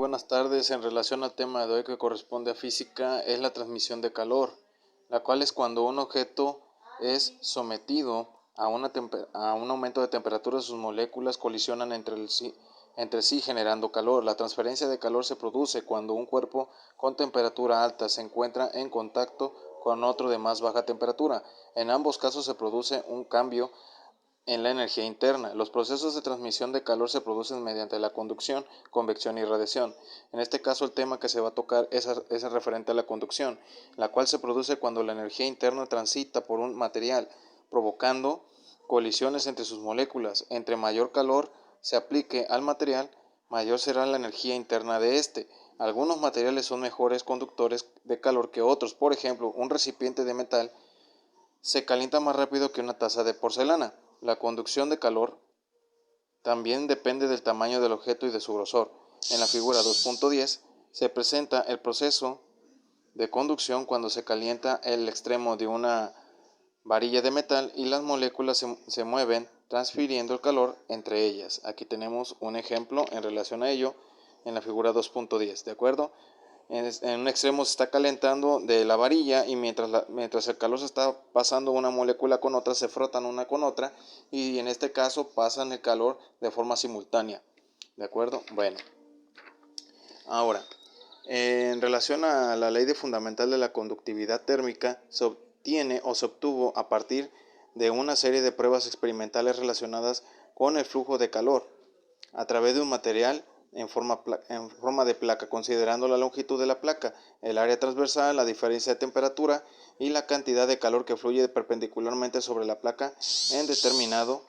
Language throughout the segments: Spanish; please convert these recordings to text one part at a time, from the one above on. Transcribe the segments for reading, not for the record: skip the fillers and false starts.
Buenas tardes. En relación al tema de hoy que corresponde a física, es la transmisión de calor, la cual es cuando un objeto es sometido a un aumento de temperatura, sus moléculas colisionan entre sí generando calor. La transferencia de calor se produce cuando un cuerpo con temperatura alta se encuentra en contacto con otro de más baja temperatura. En ambos casos se produce un cambio en la energía interna. Los procesos de transmisión de calor se producen mediante la conducción, convección y radiación. En este caso el tema que se va a tocar es referente a la conducción, la cual se produce cuando la energía interna transita por un material, provocando colisiones entre sus moléculas. Entre mayor calor se aplique al material, mayor será la energía interna de éste. Algunos materiales son mejores conductores de calor que otros. Por ejemplo, un recipiente de metal se calienta más rápido que una taza de porcelana. La conducción de calor también depende del tamaño del objeto y de su grosor. En la figura 2.10 se presenta el proceso de conducción cuando se calienta el extremo de una varilla de metal y las moléculas se mueven transfiriendo el calor entre ellas. Aquí tenemos un ejemplo en relación a ello en la figura 2.10, ¿de acuerdo? En un extremo se está calentando de la varilla y mientras el calor se está pasando una molécula con otra, se frotan una con otra y en este caso pasan el calor de forma simultánea. ¿De acuerdo? Bueno, ahora, en relación a la ley fundamental de la conductividad térmica, se obtiene o se obtuvo a partir de una serie de pruebas experimentales relacionadas con el flujo de calor a través de un material en forma de placa, considerando la longitud de la placa, el área transversal, la diferencia de temperatura y la cantidad de calor que fluye perpendicularmente sobre la placa en determinado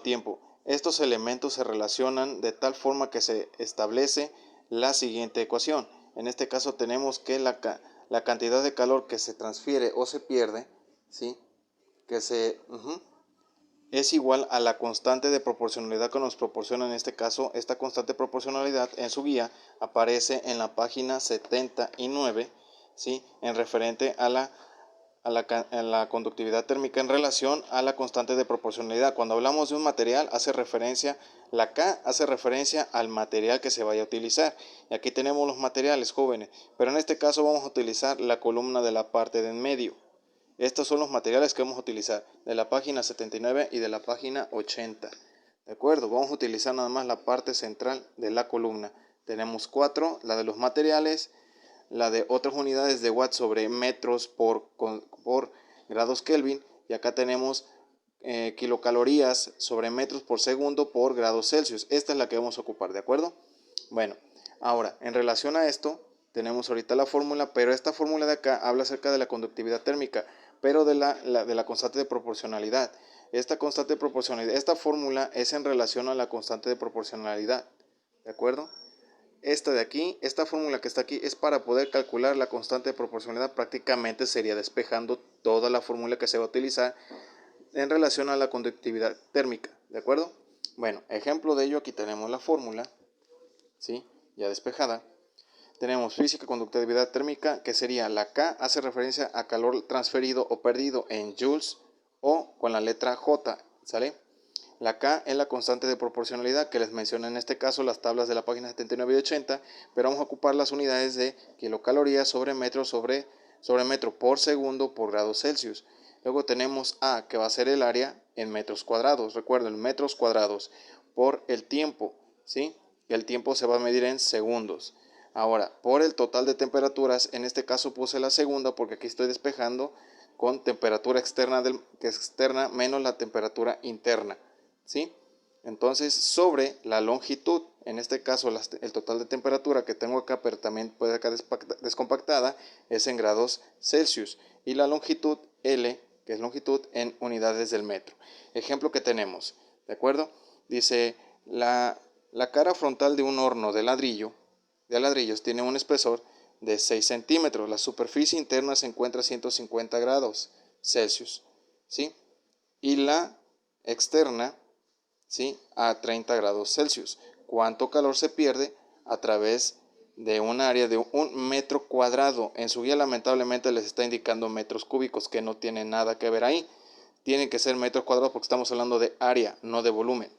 tiempo. Estos elementos se relacionan de tal forma que se establece la siguiente ecuación. En este caso tenemos que la cantidad de calor que se transfiere o se pierde, ¿sí? Es igual a la constante de proporcionalidad que nos proporciona. En este caso, esta constante de proporcionalidad en su guía aparece en la página 79, ¿sí? En referente a la conductividad térmica en relación a la constante de proporcionalidad. Cuando hablamos de un material, la K hace referencia al material que se vaya a utilizar. Y aquí tenemos los materiales, jóvenes, pero en este caso vamos a utilizar la columna de la parte de en medio. Estos son los materiales que vamos a utilizar de la página 79 y de la página 80. ¿De acuerdo? Vamos a utilizar nada más la parte central de la columna. Tenemos 4, la de los materiales, la de otras unidades de watts sobre metros por grados Kelvin. Y acá tenemos kilocalorías sobre metros por segundo por grados Celsius. Esta es la que vamos a ocupar, ¿de acuerdo? Bueno, ahora, en relación a esto, tenemos ahorita la fórmula, pero esta fórmula de acá habla acerca de la conductividad térmica, pero de la constante de proporcionalidad. Esta fórmula es en relación a la constante de proporcionalidad, ¿de acuerdo? Esta fórmula que está aquí es para poder calcular la constante de proporcionalidad. Prácticamente sería despejando toda la fórmula que se va a utilizar en relación a la conductividad térmica, ¿de acuerdo? Bueno, ejemplo de ello, aquí tenemos la fórmula, ¿sí? Ya despejada. Tenemos física conductividad térmica, que sería la K, hace referencia a calor transferido o perdido en joules o con la letra J, ¿sale? La K es la constante de proporcionalidad que les mencioné en este caso las tablas de la página 79 y 80, pero vamos a ocupar las unidades de kilocalorías sobre metro por segundo por grados Celsius. Luego tenemos A, que va a ser el área en metros cuadrados. Recuerden, metros cuadrados por el tiempo, ¿sí? El tiempo se va a medir en segundos. Ahora, por el total de temperaturas, en este caso puse la segunda porque aquí estoy despejando con temperatura externa menos la temperatura interna, ¿sí? Entonces, sobre la longitud, en este caso el total de temperatura que tengo acá, pero también puede acá descompactada, es en grados Celsius. Y la longitud L, que es longitud en unidades del metro. Ejemplo que tenemos, ¿de acuerdo? Dice, la cara frontal de un horno de ladrillos tiene un espesor de 6 centímetros. La superficie interna se encuentra a 150 grados Celsius, ¿sí? Y la externa, ¿sí?, a 30 grados Celsius. ¿Cuánto calor se pierde a través de un área de 1 metro cuadrado? En su guía lamentablemente les está indicando metros cúbicos, que no tiene nada que ver ahí. Tienen que ser metros cuadrados porque estamos hablando de área, no de volumen.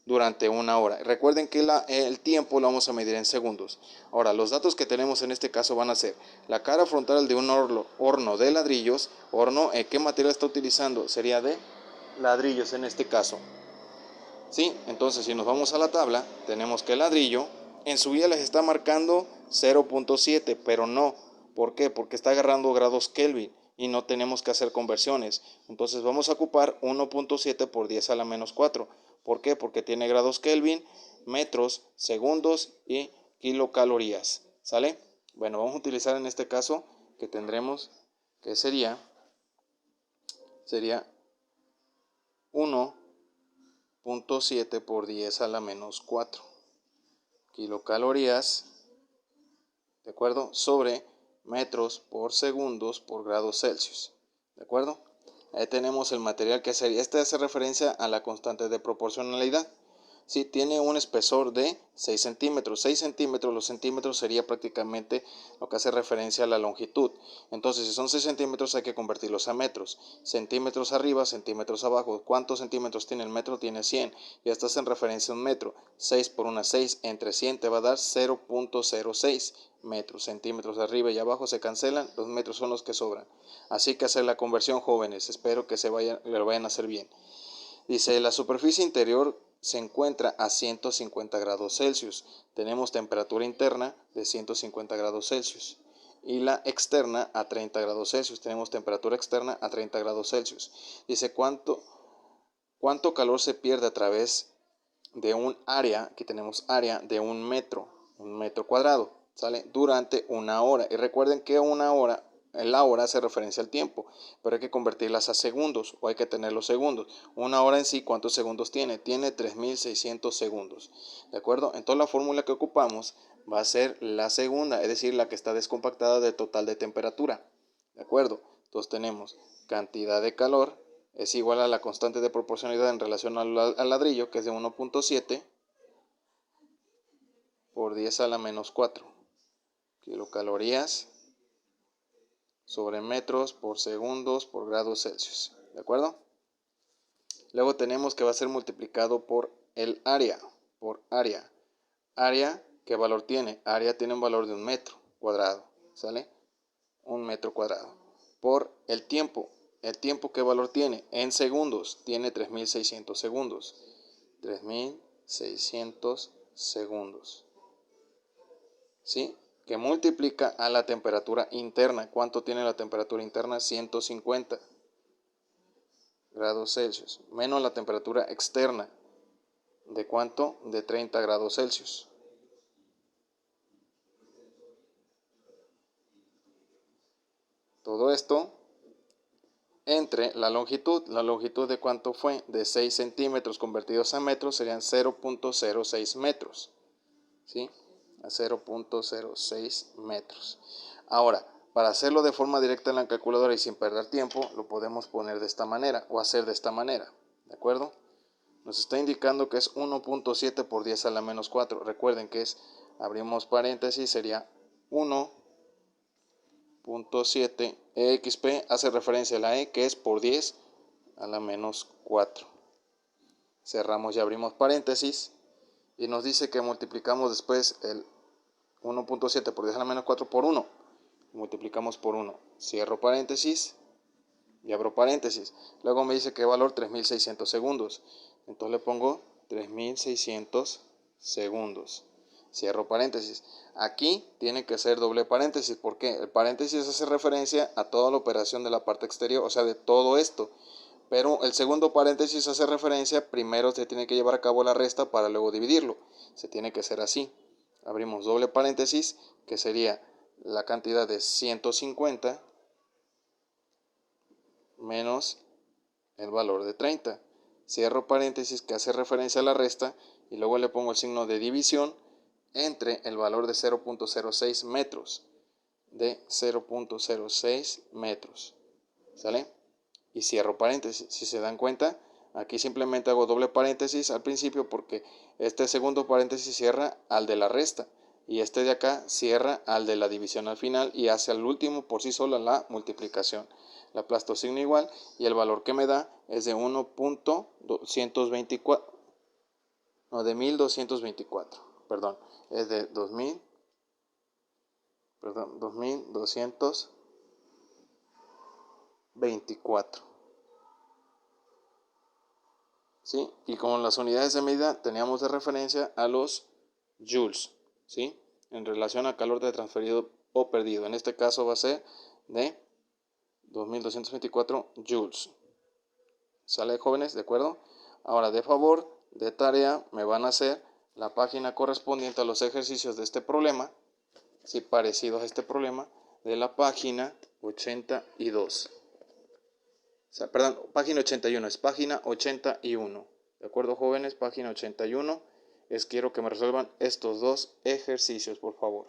durante una hora. Recuerden que el tiempo lo vamos a medir en segundos. Ahora, los datos que tenemos en este caso van a ser la cara frontal de un horno de ladrillos. ¿Qué material está utilizando? Sería de ladrillos en este caso. ¿Sí? Entonces, si nos vamos a la tabla, tenemos que el ladrillo en su guía les está marcando 0.7, pero no. ¿Por qué? Porque está agarrando grados Kelvin y no tenemos que hacer conversiones. Entonces vamos a ocupar 1.7 por 10 a la menos 4. ¿Por qué? Porque tiene grados Kelvin, metros, segundos y kilocalorías. ¿Sale? Bueno, vamos a utilizar en este caso que tendremos que sería 1.7 por 10 a la menos 4 kilocalorías, ¿de acuerdo? Sobre metros por segundos por grados Celsius, ¿de acuerdo? Ahí tenemos el material que sería. Este hace referencia a la constante de proporcionalidad. Sí, tiene un espesor de 6 centímetros. 6 centímetros, los centímetros sería prácticamente lo que hace referencia a la longitud. Entonces, si son 6 centímetros, hay que convertirlos a metros. Centímetros arriba, centímetros abajo. ¿Cuántos centímetros tiene el metro? Tiene 100. Ya estás en referencia a un metro. 6 por una 6 entre 100 te va a dar 0.06 metros. Centímetros arriba y abajo se cancelan. Los metros son los que sobran. Así que hacer la conversión, jóvenes. Espero que lo vayan a hacer bien. Dice, la superficie interior se encuentra a 150 grados Celsius. Tenemos temperatura interna de 150 grados Celsius. Y la externa a 30 grados Celsius. Tenemos temperatura externa a 30 grados Celsius. Dice, ¿cuánto calor se pierde a través de un área? Aquí tenemos área de un metro cuadrado, ¿sale? Durante una hora. Y recuerden que la hora hace referencia al tiempo, pero hay que convertirlas a segundos o hay que tener los segundos. Una hora en sí, ¿cuántos segundos tiene? Tiene 3600 segundos, ¿de acuerdo? Entonces la fórmula que ocupamos va a ser la segunda, es decir, la que está descompactada del total de temperatura, ¿de acuerdo? Entonces tenemos cantidad de calor es igual a la constante de proporcionalidad en relación al ladrillo, que es de 1.7 por 10 a la menos 4 kilocalorías sobre metros por segundos por grados Celsius, ¿de acuerdo? Luego tenemos que va a ser multiplicado por el área, área, ¿qué valor tiene? Área tiene un valor de 1 metro cuadrado, ¿sale? 1 metro cuadrado, por el tiempo. ¿El tiempo qué valor tiene? En segundos, tiene 3600 segundos, 3600 segundos, ¿sí? Que multiplica a la temperatura interna. ¿Cuánto tiene la temperatura interna? 150 grados Celsius, menos la temperatura externa. ¿De cuánto? De 30 grados Celsius. Todo esto entre la longitud de cuánto fue, de 6 centímetros convertidos a metros serían 0.06 metros, ¿sí? A 0.06 metros. Ahora, para hacerlo de forma directa en la calculadora y sin perder tiempo, lo podemos poner de esta manera o hacer de esta manera, ¿de acuerdo? Nos está indicando que es 1.7 por 10 a la menos 4. Recuerden que abrimos paréntesis, sería 1.7 exp hace referencia a la e, que es por 10 a la menos 4. Cerramos y abrimos paréntesis y nos dice que multiplicamos después el 1.7 por 10 a la menos 4 por 1. Multiplicamos por 1. Cierro paréntesis y abro paréntesis. Luego me dice que valor 3600 segundos. Entonces le pongo 3600 segundos. Cierro paréntesis. Aquí tiene que ser doble paréntesis. ¿Por qué? El paréntesis hace referencia a toda la operación de la parte exterior, o sea, de todo esto. Pero el segundo paréntesis hace referencia, primero se tiene que llevar a cabo la resta para luego dividirlo. Se tiene que hacer así. Abrimos doble paréntesis, que sería la cantidad de 150 menos el valor de 30. Cierro paréntesis, que hace referencia a la resta, y luego le pongo el signo de división entre el valor de 0.06 metros. De 0.06 metros. ¿Sale? Y cierro paréntesis. Si se dan cuenta, aquí simplemente hago doble paréntesis al principio porque este segundo paréntesis cierra al de la resta y este de acá cierra al de la división al final y hace al último por sí sola la multiplicación. Le aplasto signo igual y el valor que me da es de 1.224. no, de 1224, perdón, es de 2224. ¿Sí? Y como las unidades de medida teníamos de referencia a los joules, ¿sí? En relación al calor de transferido o perdido. En este caso va a ser de 2224 joules. ¿Sale, jóvenes? ¿De acuerdo? Ahora, de favor, de tarea, me van a hacer la página correspondiente a los ejercicios de este problema, sí, parecidos a este problema, de la página 82. O sea, perdón, página 81, es página 81. ¿De acuerdo, jóvenes? Página 81. Quiero que me resuelvan estos dos ejercicios, por favor.